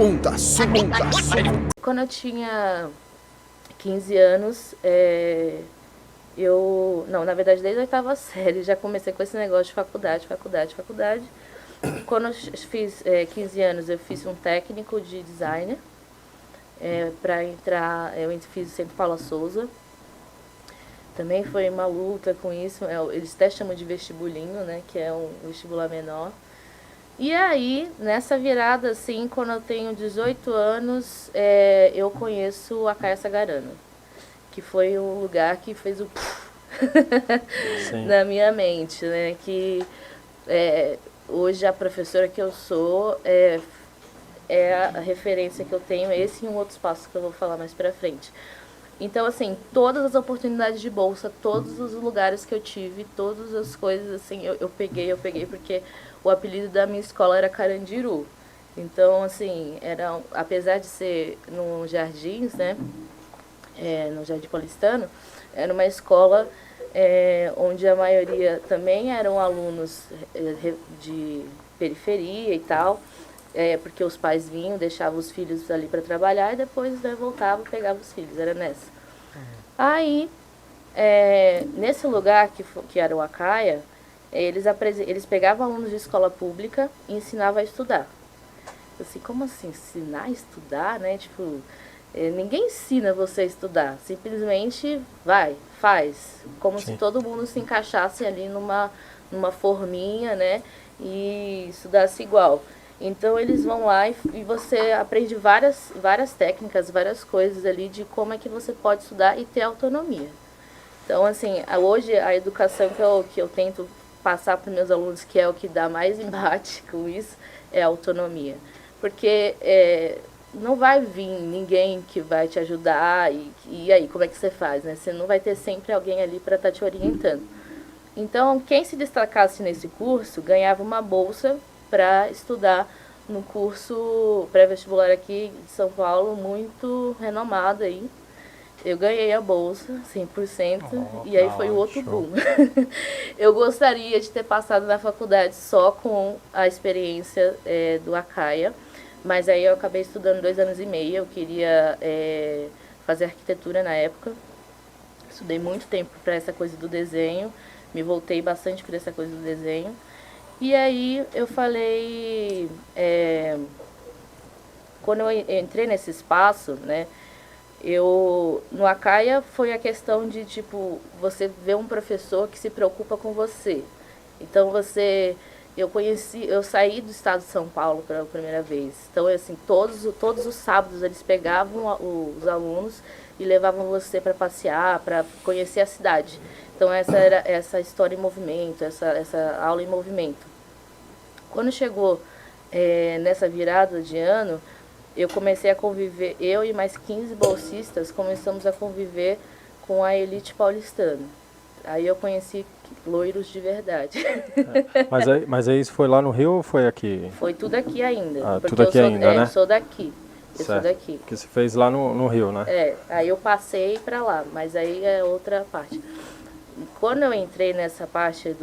Submundo. Quando eu tinha 15 anos, Não, na verdade, desde a oitava série, já comecei com esse negócio de faculdade. Quando eu fiz 15 anos, eu fiz um técnico de designer. Para entrar, eu fiz o Centro Paula Souza. Também foi uma luta com isso. Eles até chamam de vestibulinho, né? Que é um vestibular menor. E aí, nessa virada, assim, quando eu tenho 18 anos, eu conheço a Caia Sagarano, que foi um lugar que fez o na minha mente, né? Que hoje a professora que eu sou é a referência que eu tenho, esse e um outro espaço que eu vou falar mais pra frente. Então, assim, todas as oportunidades de bolsa, todos os lugares que eu tive, todas as coisas, assim, eu peguei porque o apelido da minha escola era Carandiru. Então, assim, apesar de ser no Jardins, né, no Jardim Paulistano, era uma escola onde a maioria também eram alunos de periferia e tal, porque os pais vinham, deixavam os filhos ali para trabalhar e depois, né, voltavam e pegavam os filhos, era nessa. Aí, nesse lugar que era o Acaia, eles pegavam alunos de escola pública e ensinavam a estudar. Assim, como assim, ensinar a estudar, né? Tipo, ninguém ensina você a estudar, simplesmente vai, faz, como se todo mundo se encaixasse ali numa forminha, né? E estudasse igual. Então eles vão lá e você aprende várias técnicas, várias coisas ali de como é que você pode estudar e ter autonomia. Então, assim, hoje a educação que eu tento passar para os meus alunos, que é o que dá mais embate com isso, é a autonomia. Porque não vai vir ninguém que vai te ajudar e aí, como é que você faz, né? Você não vai ter sempre alguém ali para estar te orientando. Então, quem se destacasse nesse curso ganhava uma bolsa para estudar no curso pré-vestibular aqui de São Paulo, muito renomado aí. Eu ganhei a bolsa, 100%, e aí foi o outro boom. Eu gostaria de ter passado na faculdade só com a experiência do Acaia, mas aí eu acabei estudando 2 anos e meio, eu queria fazer arquitetura na época. Estudei muito tempo para essa coisa do desenho, me voltei bastante para essa coisa do desenho. E aí eu falei, quando eu entrei nesse espaço, né, no Acaia foi a questão de, tipo, você ver um professor que se preocupa com você. Então eu saí do estado de São Paulo pela primeira vez. Então, assim, todos os sábados eles pegavam os alunos e levavam você para passear, para conhecer a cidade. Então, essa era essa história em movimento, essa aula em movimento. Quando chegou nessa virada de ano, eu comecei a conviver, eu e mais 15 bolsistas começamos a conviver com a elite paulistana. Aí eu conheci loiros de verdade. Mas aí isso foi lá no Rio ou foi aqui? Foi tudo aqui ainda. Tudo aqui ainda, né? Eu sou daqui. Eu sou daqui. Que você fez lá no Rio, né? Aí eu passei pra lá, mas aí é outra parte. Quando eu entrei nessa parte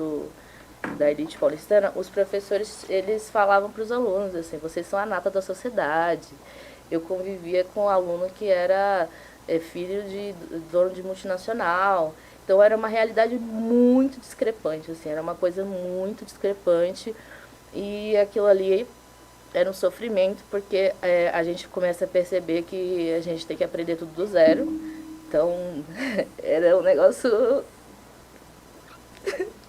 da elite paulistana, os professores, eles falavam para os alunos, assim, vocês são a nata da sociedade. Eu convivia com um aluno que era filho de dono de multinacional. Então era uma realidade muito discrepante, assim, era uma coisa muito discrepante. E aquilo ali era um sofrimento, porque a gente começa a perceber que a gente tem que aprender tudo do zero. Então, era um negócio...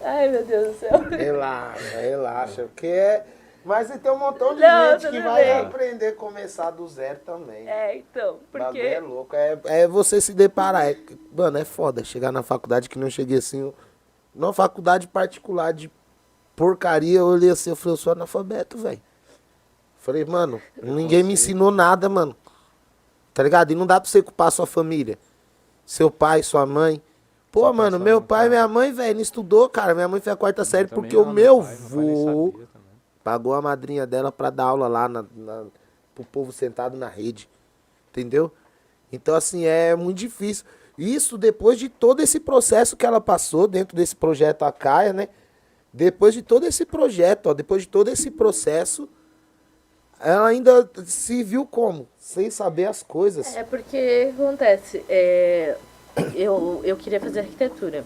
Ai, meu Deus do céu. Relaxa, porque mas tem um montão de gente que vai aprender a começar do zero também. Então, porque... É louco, é você se deparar, mano, é foda chegar na faculdade, que não cheguei assim, numa faculdade particular de porcaria, eu olhei assim, eu falei, eu sou analfabeto, velho. Falei, mano, ninguém me ensinou nada, mano, tá ligado? E não dá pra você culpar sua família, seu pai, sua mãe. Pô, mano, meu pai e minha mãe, velho, não estudou, cara. Minha mãe foi a 4ª série porque o meu vô pagou a madrinha dela pra dar aula lá pro povo sentado na rede. Entendeu? Então, assim, é muito difícil. Isso depois de todo esse processo que ela passou dentro desse projeto Acaia, né? Depois de todo esse projeto, ó, depois de todo esse processo, ela ainda se viu como? Sem saber as coisas. É porque o que acontece? Eu queria fazer arquitetura.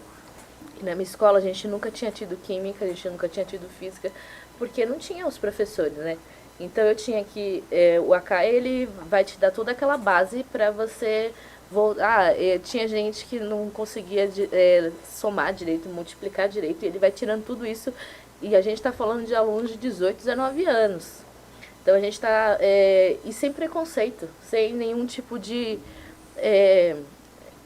E na minha escola a gente nunca tinha tido química, a gente nunca tinha tido física, porque não tinha os professores, né? Então eu tinha que... o AK, ele vai te dar toda aquela base para você voltar. Tinha gente que não conseguia somar direito, multiplicar direito, e ele vai tirando tudo isso. E a gente está falando de alunos de 18, 19 anos. Então a gente está... e sem preconceito, sem nenhum tipo de...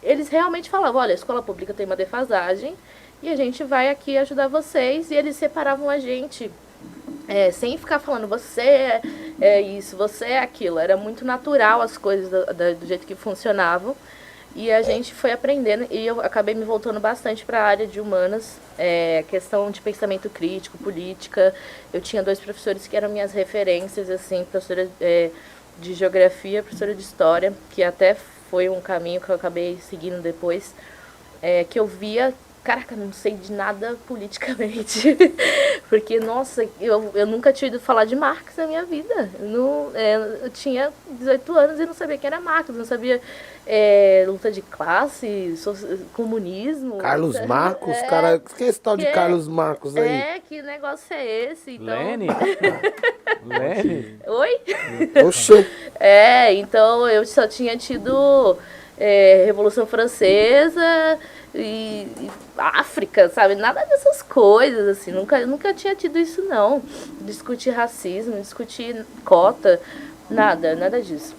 eles realmente falavam, olha, a escola pública tem uma defasagem e a gente vai aqui ajudar vocês. E eles separavam a gente, sem ficar falando, você é isso, você é aquilo. Era muito natural as coisas do jeito que funcionavam. E a gente foi aprendendo, e eu acabei me voltando bastante para a área de humanas, questão de pensamento crítico, política. Eu tinha 2 professores que eram minhas referências, assim, professora de geografia, professora de história, que até foi um caminho que eu acabei seguindo depois, que eu via, caraca, não sei de nada politicamente, porque, nossa, eu nunca tinha ido falar de Marx na minha vida. Eu tinha 18 anos e não sabia quem era Marx, não sabia luta de classe, comunismo. Carlos Marcos? Cara, que é esse tal de Carlos Marcos aí? Que negócio é esse? Então... Lene? Lene? Oi? Oxê. Então eu só tinha tido Revolução Francesa e África, sabe? Nada dessas coisas, assim. Nunca tinha tido isso, não. Discutir racismo, discutir cota, nada disso.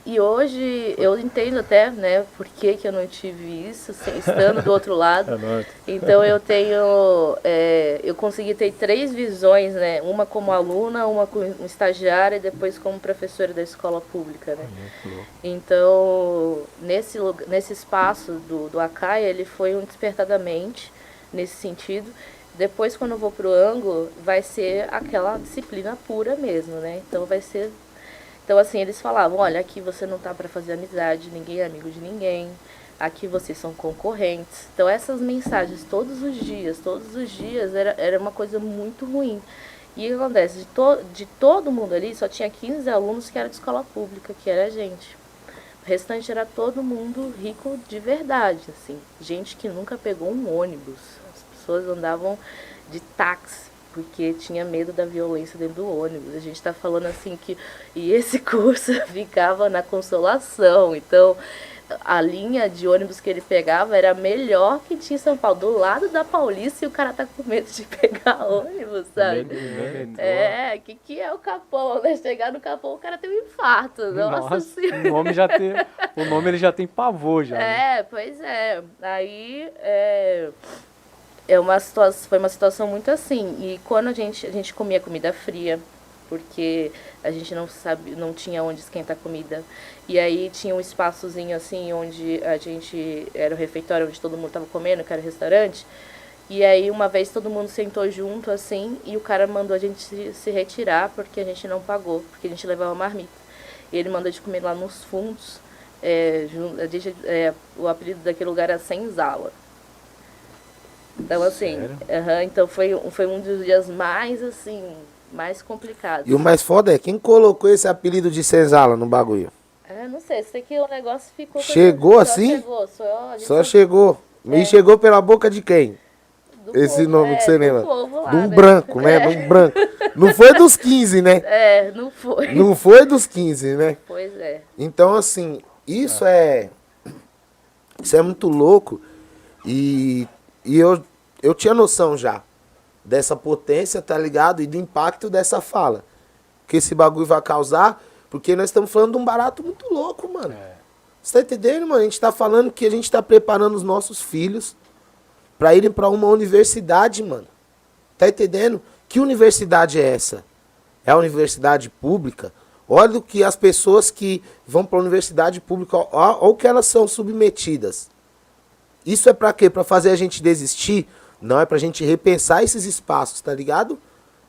E hoje eu entendo até, né, por que eu não tive isso, estando do outro lado. Então eu tenho, eu consegui ter 3 visões, né, uma como aluna, uma como estagiária e depois como professora da escola pública, né. Então nesse espaço do Acai, ele foi um despertar da mente nesse sentido. Depois, quando eu vou pro ângulo, vai ser aquela disciplina pura mesmo, né. Então, assim, eles falavam, olha, aqui você não tá para fazer amizade, ninguém é amigo de ninguém, aqui vocês são concorrentes. Então, essas mensagens todos os dias, era uma coisa muito ruim. E o que acontece? De todo mundo ali, só tinha 15 alunos que eram de escola pública, que era a gente. O restante era todo mundo rico de verdade, assim. Gente que nunca pegou um ônibus. As pessoas andavam de táxi, porque tinha medo da violência dentro do ônibus. A gente está falando assim que... E esse curso ficava na Consolação. Então, a linha de ônibus que ele pegava era melhor que tinha em São Paulo. Do lado da Paulista, e o cara tá com medo de pegar ônibus, sabe? Que é o Capão, né? Chegar no Capão, o cara tem um infarto. Nossa Senhora. O nome ele já tem pavor, já. Pois é. Aí... foi uma situação muito assim. E quando a gente comia comida fria, porque a gente não tinha onde esquentar comida. E aí tinha um espaçozinho assim, onde era o refeitório onde todo mundo estava comendo, que era o restaurante. E aí uma vez todo mundo sentou junto assim, e o cara mandou a gente se retirar porque a gente não pagou, porque a gente levava marmita. E ele mandou a gente comer lá nos fundos. O apelido daquele lugar era Senzala. Então, assim, então foi um dos dias mais, assim, mais complicados. E o mais foda é, quem colocou esse apelido de Senzala no bagulho? Não sei, sei que o negócio ficou... Chegou assim? Só chegou. E chegou pela boca de quem? Esse povo, nome que você lembra? Lá, de um branco, né? De um branco. Não foi dos 15, né? Não foi. Não foi dos 15, né? Pois é. Então, assim, isso é muito louco. E eu tinha noção já dessa potência, tá ligado? E do impacto dessa fala. Que esse bagulho vai causar, porque nós estamos falando de um barato muito louco, mano. Você tá entendendo, mano? A gente tá falando que a gente tá preparando os nossos filhos pra irem pra uma universidade, mano. Tá entendendo? Que universidade é essa? É a universidade pública? Olha o que as pessoas que vão pra universidade pública, olha o que elas são submetidas. Isso é pra quê? Pra fazer a gente desistir? Não, é pra gente repensar esses espaços, tá ligado?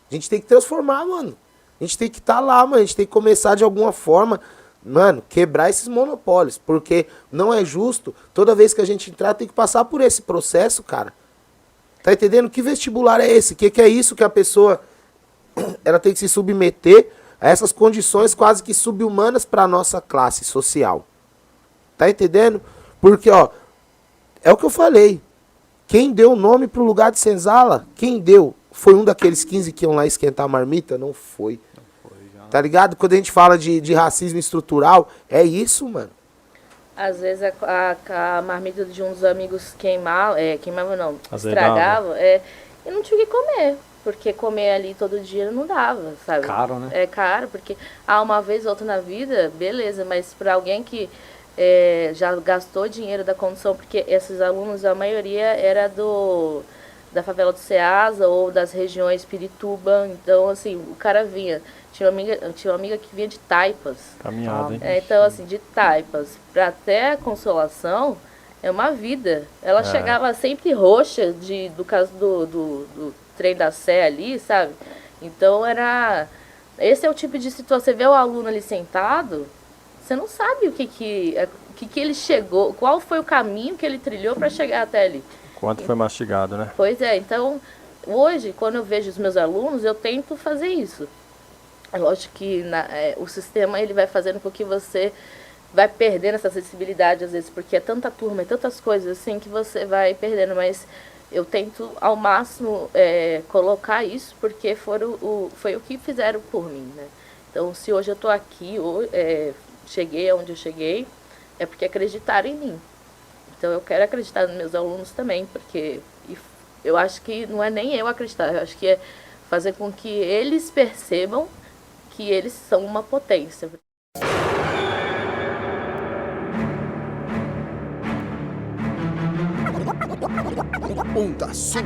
A gente tem que transformar, mano. A gente tem que estar lá, mano. A gente tem que começar de alguma forma, mano, quebrar esses monopólios. Porque não é justo, toda vez que a gente entrar, tem que passar por esse processo, cara. Tá entendendo? Que vestibular é esse? Que é isso que a pessoa ela tem que se submeter a essas condições quase que subhumanas para nossa classe social. Tá entendendo? Porque, ó, é o que eu falei. Quem deu o nome pro lugar de senzala? Quem deu? Foi um daqueles 15 que iam lá esquentar a marmita? Não foi. Tá ligado? Quando a gente fala de racismo estrutural, é isso, mano. Às vezes a marmita de um dos amigos queimava não, Azedava. estragava, e não tinha o que comer. Porque comer ali todo dia não dava, sabe? Caro, né? É caro, porque uma vez ou outra na vida, beleza, mas para alguém que já gastou dinheiro da condição, porque esses alunos, a maioria era da favela do Ceasa ou das regiões Pirituba, então assim, o cara vinha, tinha uma amiga que vinha de Taipas. Caminhada, hein? Então assim, de Taipas para até Consolação é uma vida. Ela chegava sempre roxa do caso do trem da Sé ali, sabe? Então esse é o tipo de situação, você vê o aluno ali sentado, você não sabe o que ele chegou, qual foi o caminho que ele trilhou para chegar até ali. Quanto foi mastigado, né? Pois é, então hoje, quando eu vejo os meus alunos, eu tento fazer isso. É lógico que o sistema ele vai fazendo com que você vai perdendo essa sensibilidade às vezes, porque é tanta turma, é tantas coisas assim que você vai perdendo, mas eu tento ao máximo colocar isso, porque foi o que fizeram por mim, né? Então, se hoje eu estou aqui, cheguei aonde eu cheguei, é porque acreditaram em mim. Então, eu quero acreditar nos meus alunos também, porque eu acho que não é nem eu acreditar, eu acho que é fazer com que eles percebam que eles são uma potência. Onda Sul.